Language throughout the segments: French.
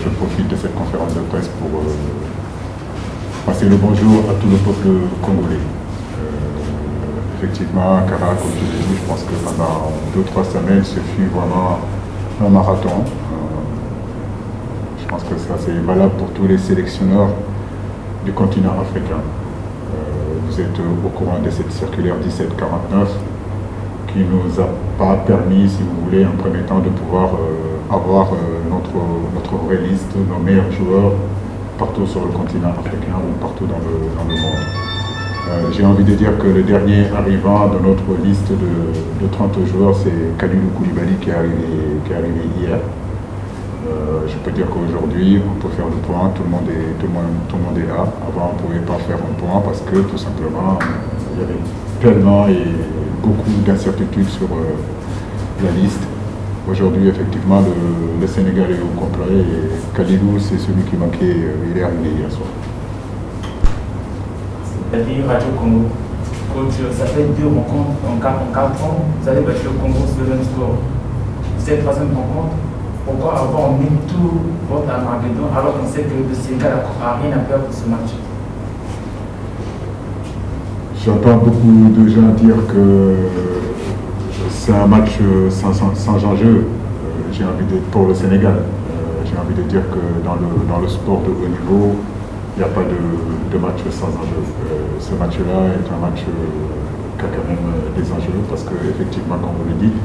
je profite de cette conférence de presse pour passer le bonjour à tout le peuple congolais. Effectivement, Kara, comme tu l'as dit, je pense que pendant 2-3 semaines, ce fut vraiment un marathon. Je pense que ça c'est valable pour tous les sélectionneurs du continent africain. Vous êtes au courant de cette circulaire 1749 qui nous a pas permis, si vous voulez, en premier temps de pouvoir avoir notre vraie liste, nos meilleurs joueurs partout sur le continent africain ou partout dans le monde. J'ai envie de dire que le dernier arrivant de notre liste de 30 joueurs, c'est Kalidou Koulibaly qui est arrivé hier. Je peux dire qu'aujourd'hui, on peut faire le point, tout le monde est là. Avant, on ne pouvait pas faire un point parce que tout simplement, il y avait tellement et beaucoup d'incertitudes sur la liste. Aujourd'hui, effectivement, le Sénégal est au complet et Kalidou, c'est celui qui manquait, il est arrivé hier soir. David Radio Congo. Coach, ça fait 2 rencontres en 4 ans. Vous avez battu le Congo sur le même score. Cette 3e rencontre, pourquoi avoir mis tout votre Armageddon alors qu'on sait que le Sénégal n'a rien à perdre pour ce match? J'entends beaucoup de gens dire que c'est un match sans enjeu. J'ai envie de dire pour le Sénégal. J'ai envie de dire que dans le sport de haut niveau, il n'y a pas de match sans enjeu. Ce match-là est un match qui a quand même des enjeux parce qu'effectivement, comme vous le dites,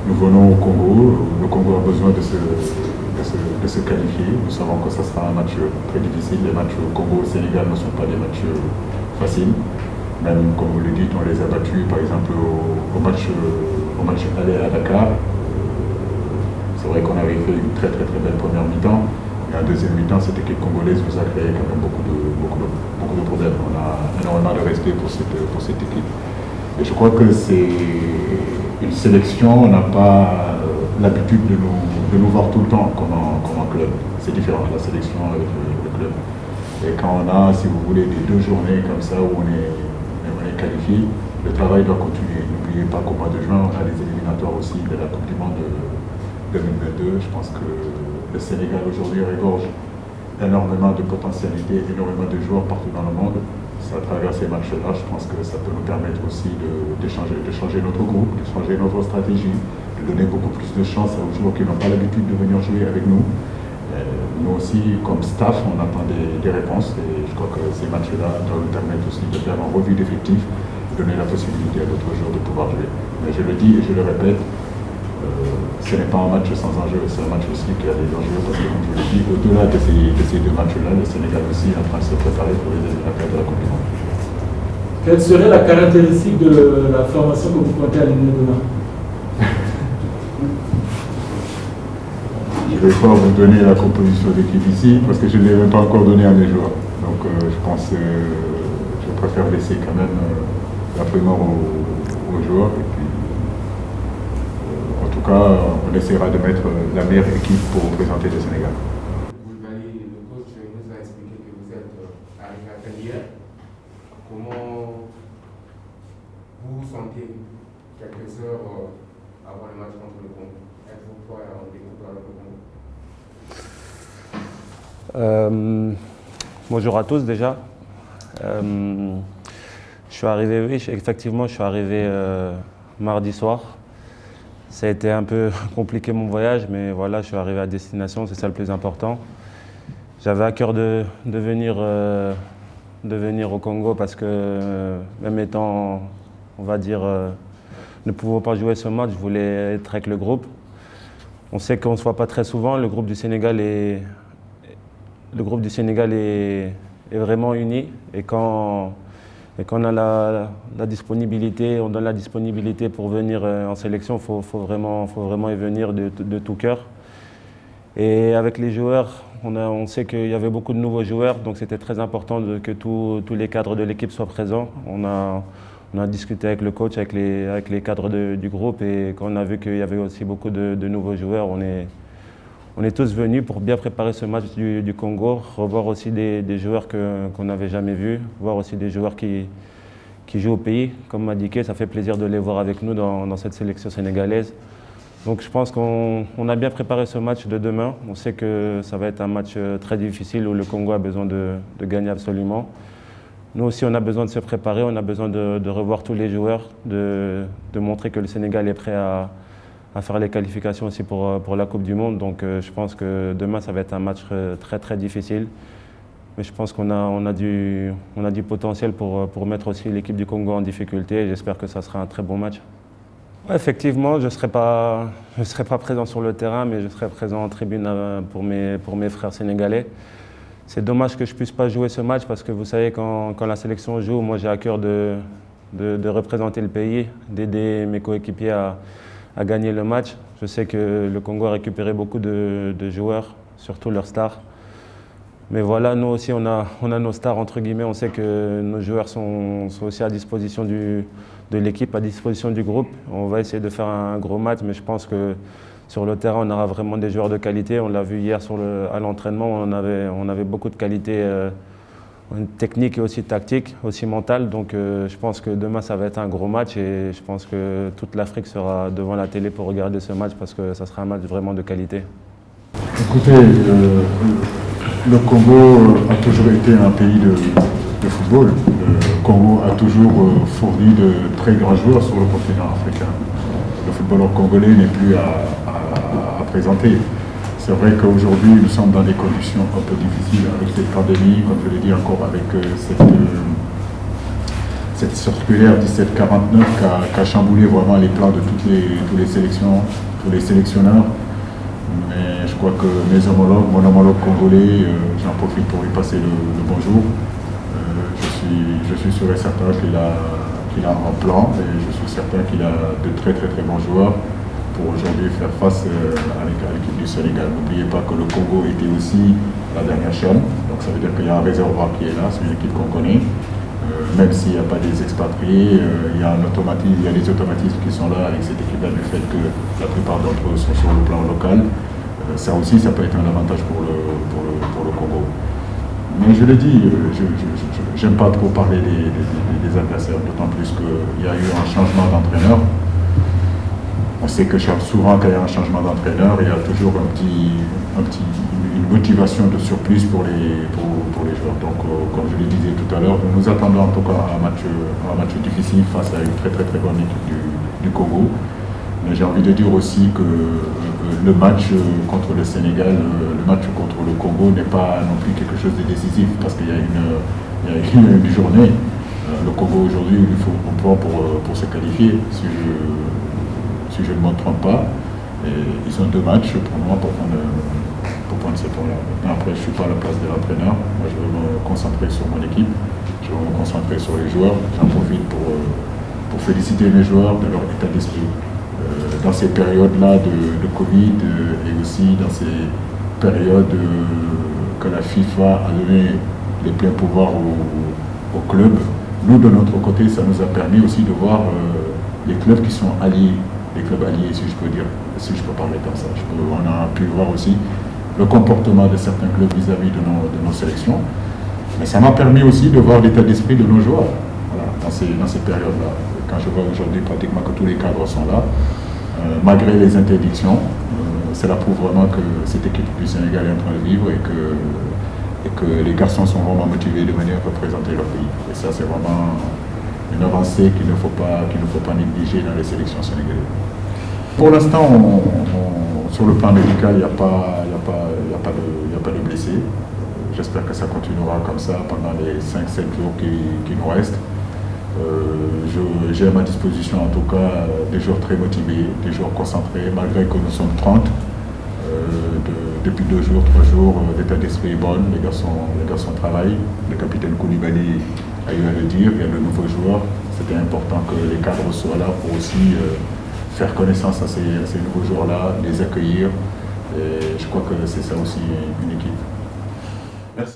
nous venons au Congo. Le Congo a besoin de se qualifier. Nous savons que ça sera un match très difficile. Les matchs au Congo et au Sénégal ne sont pas des matchs faciles. Même comme vous le dites, on les a battus par exemple au match aller à Dakar. C'est vrai qu'on avait fait une très belle première mi-temps. Et en deuxième mi-temps, cette équipe congolaise nous a créé quand même beaucoup de problèmes. On a énormément de respect pour cette équipe. Et je crois que c'est une sélection, on n'a pas l'habitude de nous voir tout le temps comme un club. C'est différent, la sélection avec le club. Et quand on a, si vous voulez, des 2 journées comme ça où on est qualifié, le travail doit continuer. N'oubliez pas qu'au mois de juin, on a les éliminatoires aussi de la Coupe du Monde 2022. Je pense que le Sénégal aujourd'hui regorge énormément de potentialités, énormément de joueurs partout dans le monde. C'est à travers ces matchs-là, je pense que ça peut nous permettre aussi de changer notre groupe, de changer notre stratégie, de donner beaucoup plus de chance aux joueurs qui n'ont pas l'habitude de venir jouer avec nous. Nous aussi, comme staff, on attend des réponses et je crois que ces matchs-là doivent nous permettre aussi de faire un revue d'effectifs, donner la possibilité à d'autres joueurs de pouvoir jouer. Mais je le dis et je le répète, ce n'est pas un match sans enjeu, c'est un match aussi qui a des enjeux parce que, comme je le dis, au-delà de ces 2 matchs-là, le Sénégal aussi est en train de se préparer pour les éliminatoires de la Coupe du Monde. Quelle serait la caractéristique de la formation que vous comptez aligner demain? Je ne vais pas vous donner la composition d'équipe ici parce que je ne l'ai même pas encore donné à mes joueurs. Donc je pense que je préfère laisser quand même la primeur aux joueurs. Et puis, en tout cas, on essaiera de mettre la meilleure équipe pour représenter le Sénégal. Le coach nous a expliqué que vous êtes arrivé à peine hier. Comment vous vous sentez quelques heures avant le match contre le Congo? Êtes-vous prêt à découvrir le Congo? Bonjour à tous déjà. Je suis arrivé, oui, effectivement, je suis arrivé mardi soir. Ça a été un peu compliqué mon voyage, mais voilà, je suis arrivé à destination, c'est ça le plus important. J'avais à cœur de venir au Congo parce que même étant, on va dire, ne pouvant pas jouer ce match, je voulais être avec le groupe. On sait qu'on ne se voit pas très souvent, le groupe du Sénégal est vraiment uni et quand on a la disponibilité, on donne la disponibilité pour venir en sélection, il faut vraiment y venir de tout cœur. Et avec les joueurs, on sait qu'il y avait beaucoup de nouveaux joueurs, donc c'était très important que tous les cadres de l'équipe soient présents. On a discuté avec le coach, avec les cadres du groupe et quand on a vu qu'il y avait aussi beaucoup de nouveaux joueurs, on est tous venus pour bien préparer ce match du Congo, revoir aussi des joueurs qu'on n'avait jamais vus, voir aussi des joueurs qui jouent au pays. Comme m'a indiqué, ça fait plaisir de les voir avec nous dans cette sélection sénégalaise. Donc je pense qu'on a bien préparé ce match de demain. On sait que ça va être un match très difficile où le Congo a besoin de gagner absolument. Nous aussi, on a besoin de se préparer, on a besoin de revoir tous les joueurs, de montrer que le Sénégal est prêt à faire les qualifications aussi pour la Coupe du Monde. Donc je pense que demain, ça va être un match très très difficile. Mais je pense qu'on a du potentiel pour mettre aussi l'équipe du Congo en difficulté. J'espère que ça sera un très bon match. Ouais, effectivement, je ne serai pas présent sur le terrain, mais je serai présent en tribune pour mes frères sénégalais. C'est dommage que je ne puisse pas jouer ce match parce que vous savez, quand la sélection joue, moi j'ai à cœur de représenter le pays, d'aider mes coéquipiers à gagner le match. Je sais que le Congo a récupéré beaucoup de joueurs, surtout leurs stars. Mais voilà, nous aussi, on a nos stars, entre guillemets. On sait que nos joueurs sont aussi à disposition de l'équipe, à disposition du groupe. On va essayer de faire un gros match, mais je pense que sur le terrain, on aura vraiment des joueurs de qualité. On l'a vu hier à l'entraînement, on avait beaucoup de qualité technique et aussi tactique, aussi mentale. Donc je pense que demain, ça va être un gros match et je pense que toute l'Afrique sera devant la télé pour regarder ce match parce que ça sera un match vraiment de qualité. Écoutez, le Congo a toujours été un pays de football. Le Congo a toujours fourni de très grands joueurs sur le continent africain. Le footballeur congolais n'est plus à présenter. C'est vrai qu'aujourd'hui, nous sommes dans des conditions un peu difficiles avec cette pandémie, comme je l'ai dit encore, avec cette circulaire 1749 qui a chamboulé vraiment les plans de toutes les sélections, tous les sélectionneurs. Mais je crois que mon homologue congolais, j'en profite pour lui passer le bonjour. Je suis sûr et certain qu'il a un plan et je suis certain qu'il a de très très très bons joueurs pour aujourd'hui faire face à l'équipe du Sénégal. N'oubliez pas que le Congo était aussi la dernière chaîne, donc ça veut dire qu'il y a un réservoir qui est là, c'est une équipe qu'on connaît. Même s'il n'y a pas des expatriés, il y a des automatismes qui sont là avec cette équipe-là du fait que la plupart d'entre eux sont sur le plan local. Ça aussi, ça peut être un avantage pour le Congo. Mais je le dis, je n'aime pas trop parler des adversaires, d'autant plus qu'il y a eu un changement d'entraîneur. On sait que souvent, quand il y a un changement d'entraîneur, il y a toujours une motivation de surplus pour les joueurs. Donc, comme je le disais tout à l'heure, nous attendons en tout cas un match difficile face à une très très très bonne équipe du Congo. Mais j'ai envie de dire aussi que le match contre le Sénégal, le match contre le Congo n'est pas non plus quelque chose de décisif parce qu'il y a une journée. Le Congo aujourd'hui, il faut un point pour se qualifier, si je ne me trompe pas. Et ils ont 2 matchs pour moi pour prendre ces points-là. Après, je ne suis pas à la place de l'entraîneur. Moi, je vais me concentrer sur mon équipe. Je vais me concentrer sur les joueurs. J'en profite pour féliciter mes joueurs de leur état d'esprit. Dans ces périodes-là de Covid et aussi dans ces périodes que la FIFA a donné les pleins pouvoirs au club, nous, de notre côté, ça nous a permis aussi de voir les clubs qui sont alliés, les clubs alliés, si je peux dire, si je peux parler comme ça. On a pu voir aussi le comportement de certains clubs vis-à-vis de nos sélections. Mais ça m'a permis aussi de voir l'état d'esprit de nos joueurs dans ces périodes-là. Quand je vois aujourd'hui pratiquement que tous les cadres sont là, malgré les interdictions, cela prouve vraiment que cette équipe du Sénégal est en train de vivre et que les garçons sont vraiment motivés de venir représenter leur pays. Et ça, c'est vraiment une avancée qu'il ne faut pas négliger dans les sélections sénégalaises. Pour l'instant, sur le plan médical, il n'y a pas de blessés. J'espère que ça continuera comme ça pendant les 5-7 jours qui nous restent. J'ai à ma disposition en tout cas des joueurs très motivés, des joueurs concentrés, malgré que nous sommes 30. Depuis 2 jours, 3 jours, l'état d'esprit est bon, les garçons travaillent. Le capitaine Koulibaly a eu à le dire, il y a de nouveaux joueurs. C'était important que les cadres soient là pour aussi faire connaissance à ces nouveaux joueurs-là, les accueillir. Et je crois que c'est ça aussi une équipe.